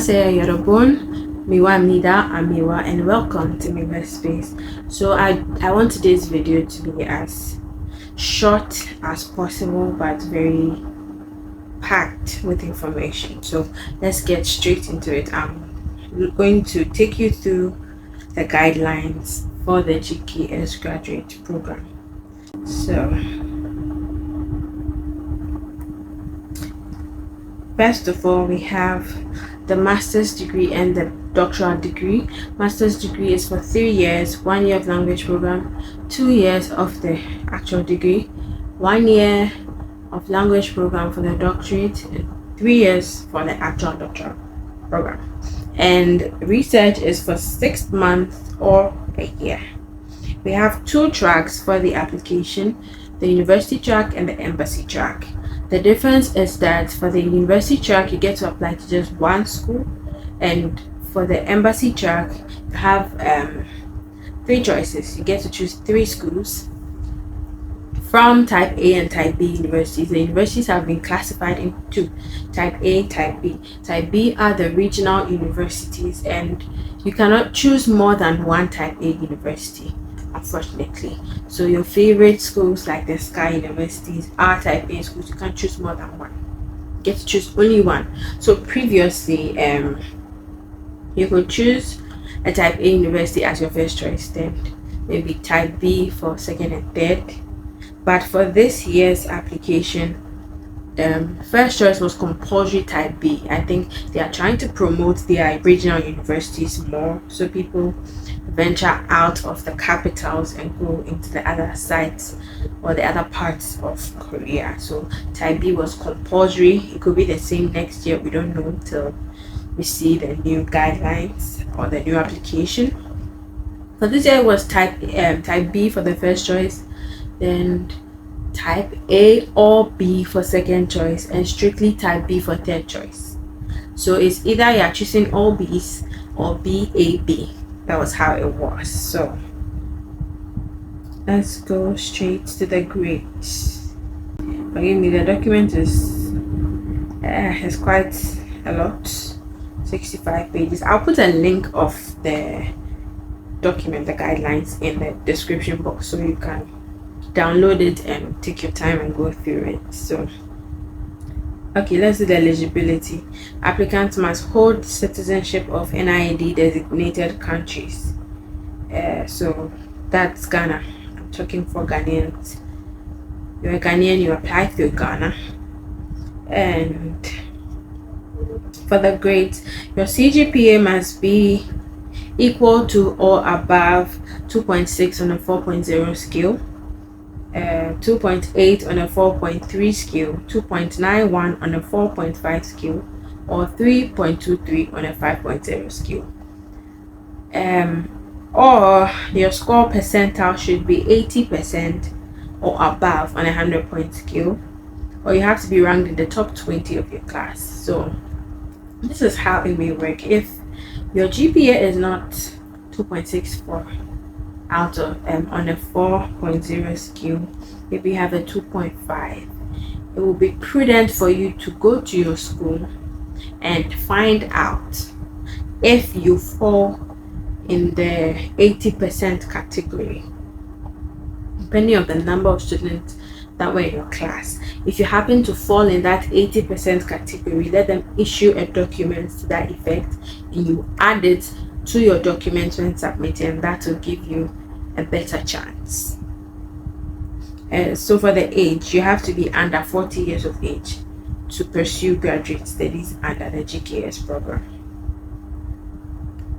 Anasaya Yorobun, Miwa Mida, Amiwa, and welcome to Miwa Space. So I want today's video to be as short as possible but very packed with information. So let's get straight into it. I'm going to take you through the guidelines for the GKS graduate program. So first of all, we have the master's degree and the doctoral degree. Master's degree is for 3 years, 1 year of language program, 2 years of the actual degree, 1 year of language program for the doctorate, and 3 years for the actual doctoral program. And research is for 6 months or a year. We have 2 tracks for the application, the university track and the embassy track. The difference is that for the university track, you get to apply to just one school, and for the embassy track, you have 3 choices. You get to choose 3 schools from type A and type B universities. The universities have been classified into type A, type B. Type B are the regional universities, and you cannot choose more than one type A university, unfortunately. So your favorite schools like the Sky universities are type A schools. You can't choose more than one. You get to choose only one. So previously, you could choose a type A university as your first choice, then maybe type B for second and third. But for this year's application, first choice was compulsory type B. I think they are trying to promote their regional universities more, so people venture out of the capitals and go into the other sites or the other parts of Korea. So type B was compulsory. It could be the same next year, we don't know till we see the new guidelines or the new application. For this year, it was type B for the first choice, then type A or B for second choice, and strictly type B for third choice. So it's either you're choosing all B's or BAB. That was how it was. So let's go straight to the grades. Forgive me, the document is quite a lot, 65 pages. I'll put a link of the document, the guidelines, in the description box so you can download it and take your time and go through it. So okay, let's do the eligibility. Applicants must hold citizenship of NID designated countries. So that's Ghana. I'm talking for Ghanaians. You're a Ghanaian, you apply through Ghana. And for the grades, your CGPA must be equal to or above 2.6 on a 4.0 scale, 2.8 on a 4.3 scale, 2.91 on a 4.5 scale, or 3.23 on a 5.0 scale. Or your score percentile should be 80% or above on a 100-point scale, or you have to be ranked in the top 20 of your class. So this is how it may work. If your GPA is not 2.64 out of on a 4.0 scale, maybe you have a 2.5, it will be prudent for you to go to your school and find out if you fall in the 80% category, depending on the number of students that were in your class. If you happen to fall in that 80% category, let them issue a document to that effect, and you add it to your documents when submitting, and that will give you a better chance. So for the age, you have to be under 40 years of age to pursue graduate studies under the GKS program.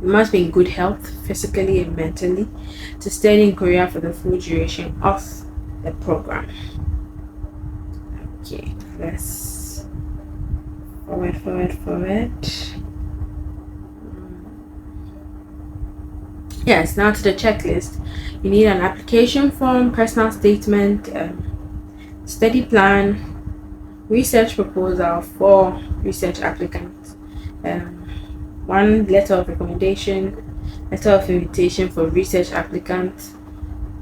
You must be in good health, physically and mentally, to study in Korea for the full duration of the program. Okay, let's forward. Yes, now to the checklist. You need an application form, personal statement, study plan, research proposal for research applicants, 1 letter of recommendation, letter of invitation for research applicants,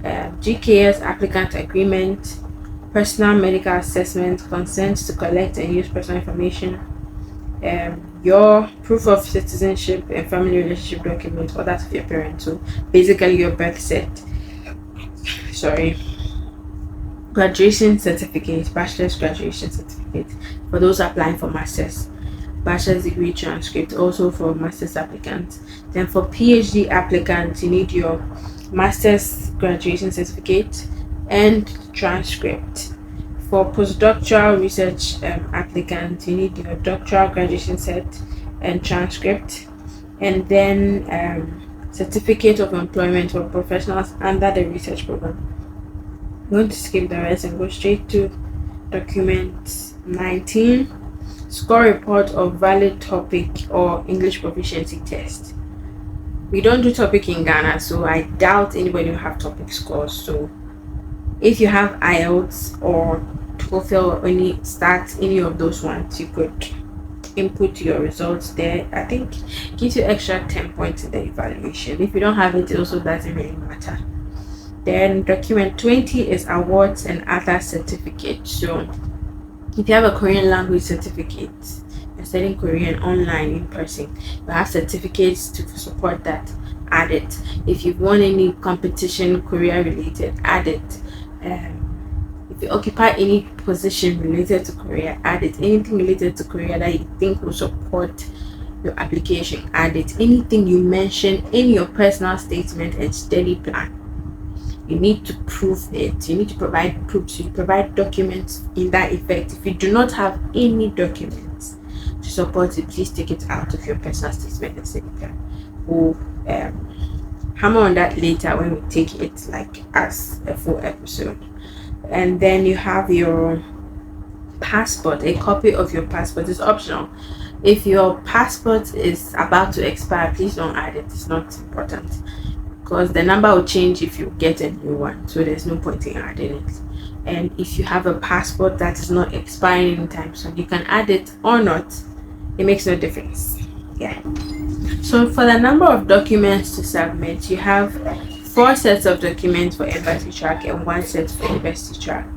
GKS applicant agreement, personal medical assessment, consent to collect and use personal information, your proof of citizenship and family relationship document, or that of your parents. So basically your birth cert, graduation certificate, bachelor's graduation certificate for those applying for masters, bachelor's degree transcript also for master's applicants. Then for PhD applicants, you need your master's graduation certificate and transcript. For postdoctoral research applicants, you need your doctoral graduation cert and transcript, and then certificate of employment for professionals under the research program. I'm going to skip the rest and go straight to document 19. Score report of valid topic or English proficiency test. We don't do topic in Ghana, so I doubt anybody will have topic scores. So if you have IELTS or TOEFL or any of those ones, you could input your results there. I think it gives you extra 10 points in the evaluation. If you don't have it, it also doesn't really matter. Then document 20 is awards and other certificates. So if you have a Korean language certificate, you're studying Korean online in person, you have certificates to support that, add it. If you've won any competition Korea related, add it. If you occupy any position related to Korea, add it. Anything related to Korea that you think will support your application, add it. Anything you mention in your personal statement and study plan, you need to prove it. You need to provide proofs. You provide documents in that effect. If you do not have any documents to support it, please take it out of your personal statement and study plan. We'll hammer on that later when we take it like as a full episode. And then you have your passport. A copy of your passport is optional. If your passport is about to expire, please don't add it. It's not important, because the number will change if you get a new one, so there's no point in adding it. And if you have a passport that is not expiring anytime soon, you can add it or not. It makes no difference. Yeah. So for the number of documents to submit, you have 4 sets of documents for embassy track and 1 set for university track.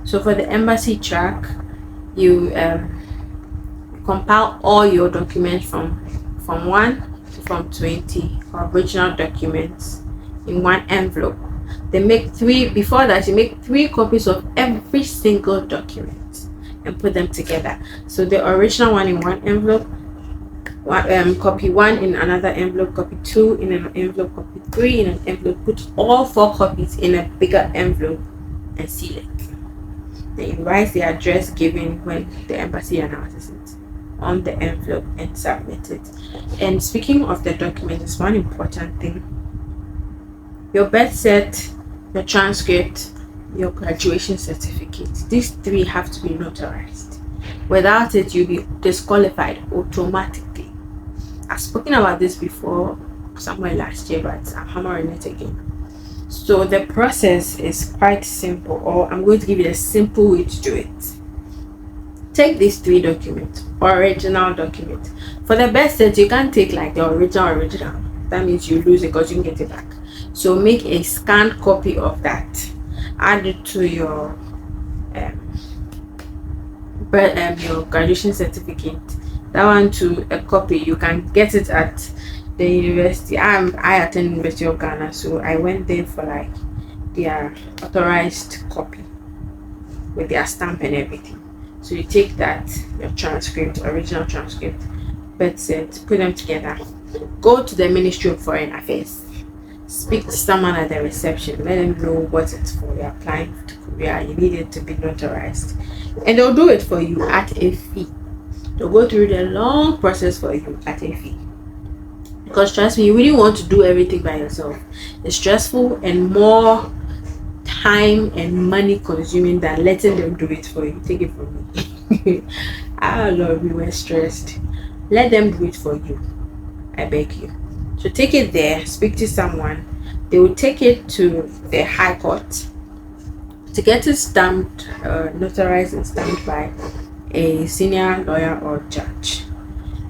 So for the embassy track, you compile all your documents from 1 to from 20 original documents in one envelope. They make 3. Before that, you make 3 copies of every single document and put them together. So the original one in one envelope, copy 1 in another envelope, copy 2 in an envelope, copy 3 in an envelope. Put all 4 copies in a bigger envelope and seal it. Then you write the address given when the embassy announces it on the envelope and submit it. And speaking of the document, there's one important thing: your birth cert, your transcript, your graduation certificate. These 3 have to be notarized. Without it, you'll be disqualified automatically. I've spoken about this before somewhere last year, but I'm hammering it again. So the process is quite simple, or I'm going to give you a simple way to do it. Take these 3 documents, original document. For the birth cert, you can't take like the original. That means you lose it because you can get it back. So make a scanned copy of that, add it to your graduation certificate. That one to a copy. You can get it at the university. I attend University of Ghana, so I went there for like their authorized copy with their stamp and everything. So you take that, your transcript, original transcript, birth cert, put them together, go to the Ministry of Foreign Affairs, speak to someone at the reception, let them know what it's for. You're applying to Korea, you need it to be notarized, and they'll do it for you at a fee. They'll go through the long process for you at a fee, because trust me, you really want to do everything by yourself. It's stressful and more time and money consuming than letting them do it for you. Take it from me. Ah, Lord, we were stressed. Let them do it for you, I beg you. So take it there, speak to someone. They will take it to the High Court to get it stamped, notarized and stamped by a senior lawyer or judge.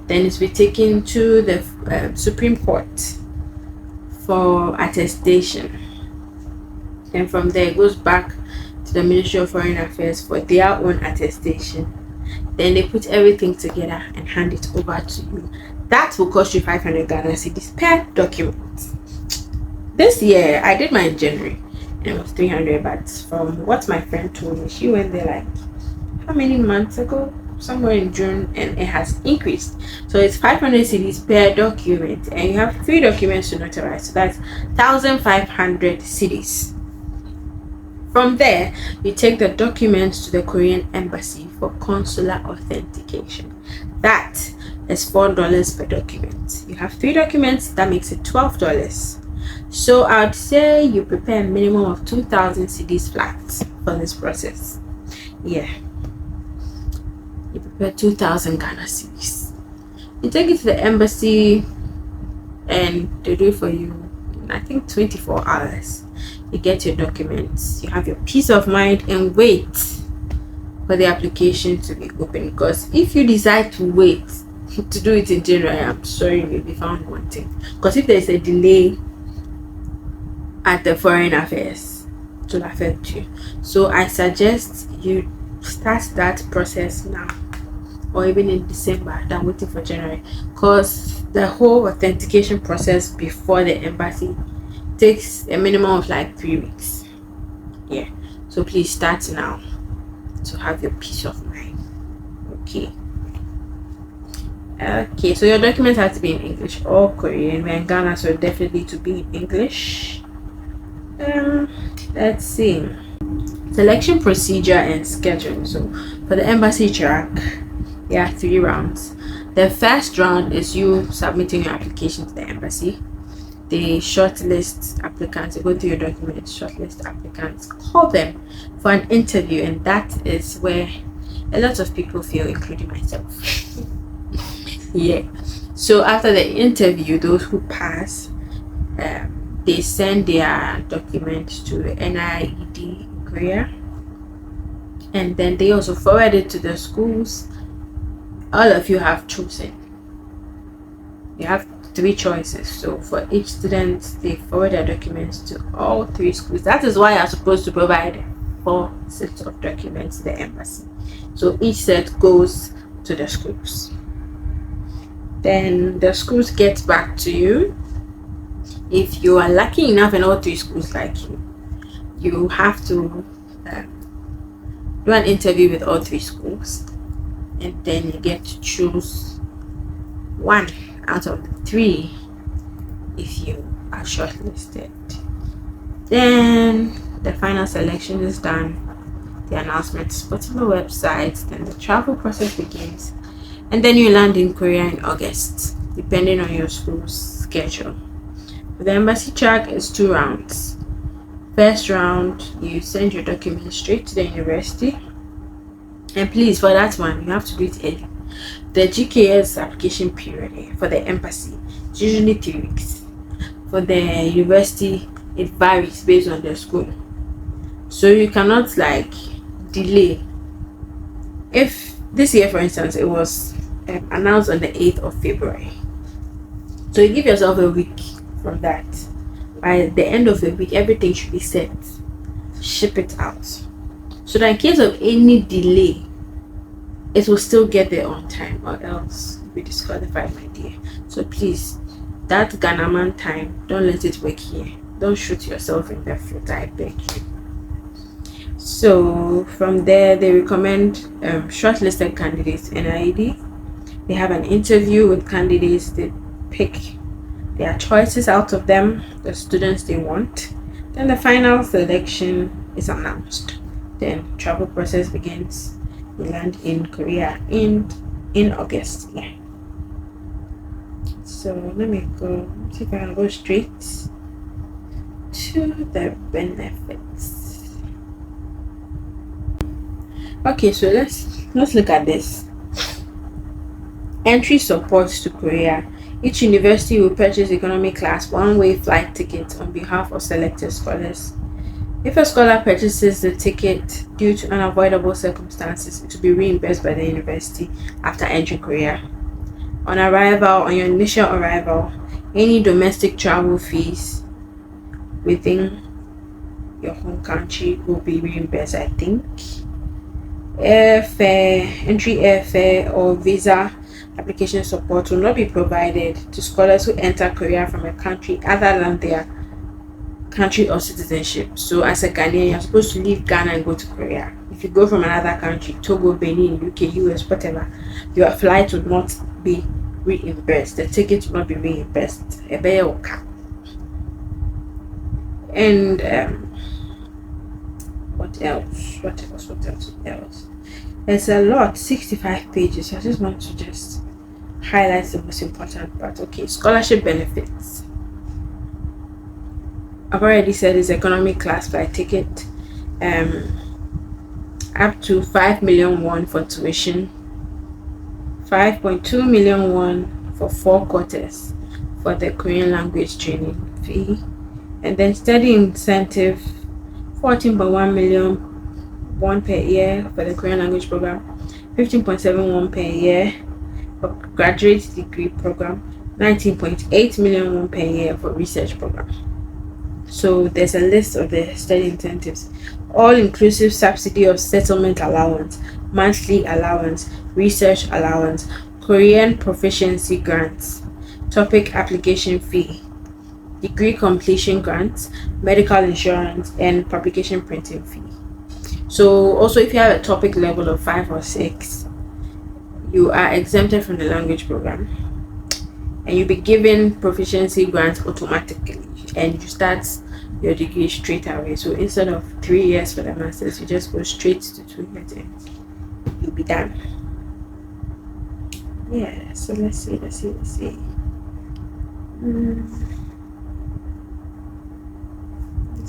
Then it's be taken to the Supreme Court for attestation. And from there it goes back to the Ministry of Foreign Affairs for their own attestation. Then they put everything together and hand it over to you. That will cost you 500 Ghana cedis per document. This year I did mine in January and it was 300, but from what my friend told me, she went there like how many months ago, somewhere in June, and it has increased. So it's 500 cedis per document, and you have 3 documents to notarize, so that's 1,500 cedis. From there, you take the documents to the Korean embassy for consular authentication. That is $4 per document. You have 3 documents, that makes it $12. So I'd say you prepare a minimum of 2,000 cedis flat for this process. Yeah, you prepare 2,000 Ghana cedis. You take it to the embassy and they do it for you in, I think, 24 hours. You get your documents, you have your peace of mind, and wait for the application to be open. Because if you decide to wait to do it in January, I'm sorry, you will be found wanting. Because if there is a delay at the foreign affairs, it will affect you. So I suggest you start that process now, or even in December, than waiting for January, because the whole authentication process before the embassy takes a minimum of like 3 weeks. Yeah, so please start now to have your peace of mind. Okay, so your documents have to be in English or Korean. We're in Ghana, so definitely to be in English. Let's see, selection procedure and schedule. So for the embassy track, there are 3 rounds. The first round is you submitting your application to the embassy. They shortlist applicants. You go through your documents, shortlist applicants, call them for an interview, and that is where a lot of people fail, including myself. Yeah, so after the interview, those who pass, they send their documents to the NIED in Korea, and then they also forward it to the schools. All of you have chosen. You have 3 choices. So for each student, they forward their documents to all 3 schools. That is why you're supposed to provide 4 sets of documents to the embassy. So each set goes to the schools. Then the schools get back to you. If you are lucky enough and all 3 schools like you, you have to do an interview with all 3 schools, and then you get to choose 1 out of the 3 if you are shortlisted. Then the final selection is done, the announcement is put on the website, then the travel process begins, and then you land in Korea in August, depending on your school's schedule. The embassy track is 2 rounds. First round, you send your documents straight to the university, and please, for that one, you have to do it early. The GKS application period for the embassy is usually 3 weeks. For the university, it varies based on the school, so you cannot like delay. If this year, for instance, it was announced on the 8th of February, so you give yourself a week from that. By the end of the week, everything should be set, ship it out, so that in case of any delay, it will still get there on time, or else you'll be disqualified, my dear. So please, that Ghanaman time, don't let it work here. Don't shoot yourself in the foot, I beg you. So from there, they recommend shortlisted candidates NIED. They have an interview with candidates. They pick their choices out of them, the students they want. Then the final selection is announced. Then travel process begins. You land in Korea in August. Yeah. So let me go see if I can go straight to the benefits. Okay, so let's look at this. Entry support to Korea. Each university will purchase economy class one-way flight tickets on behalf of selected scholars. If a scholar purchases the ticket due to unavoidable circumstances, it will be reimbursed by the university after entering Korea. On arrival, on your initial arrival, any domestic travel fees within your home country will be reimbursed, I think. Airfare, entry airfare, or visa application support will not be provided to scholars who enter Korea from a country other than their country of citizenship. So as a Ghanaian, you're supposed to leave Ghana and go to Korea. If you go from another country, Togo, Benin, UK, US, whatever, your flight would not be reimbursed. The ticket will not be reimbursed. And what else? What else? There's a lot, 65 pages. I just want to just highlight the most important part. Okay, scholarship benefits. I've already said it's economy class flight ticket. Up to 5 million won for tuition, 5.2 million won for 4 quarters for the Korean language training fee, and then study incentive 14.1 million won per year for the Korean language program, 15.7 won per year for graduate degree program, 19.8 million won per year for research program. So there's a list of the study incentives: all-inclusive subsidy of settlement allowance, monthly allowance, research allowance, Korean proficiency grants, topic application fee, degree completion grants, medical insurance, and publication printing fee. So also, if you have a topic level of 5 or 6, you are exempted from the language program, and you'll be given proficiency grants automatically, and you start your degree straight away. So instead of 3 years for the masters, you just go straight to 2 years and you'll be done. Yeah, so let's see. This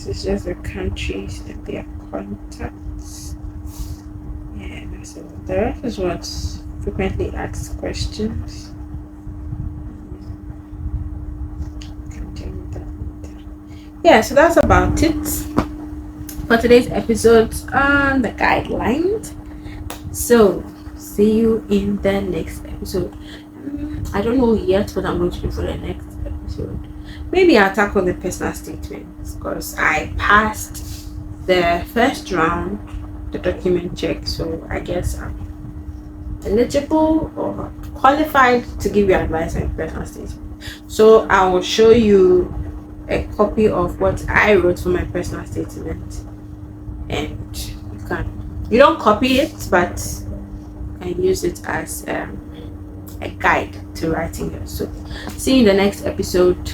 is just the countries and their contacts. Yeah, so the rest is what's frequently asked questions. Yeah, so that's about it for today's episode on the guidelines. So see you in the next episode. I don't know yet what I'm going to do for the next episode. Maybe I'll tackle the personal statements because I passed the first round, the document check, so I guess I'm eligible or qualified to give you advice on personal statement. So I will show you a copy of what I wrote for my personal statement, and you don't copy it, but you can use it as a guide to writing it. So see you in the next episode.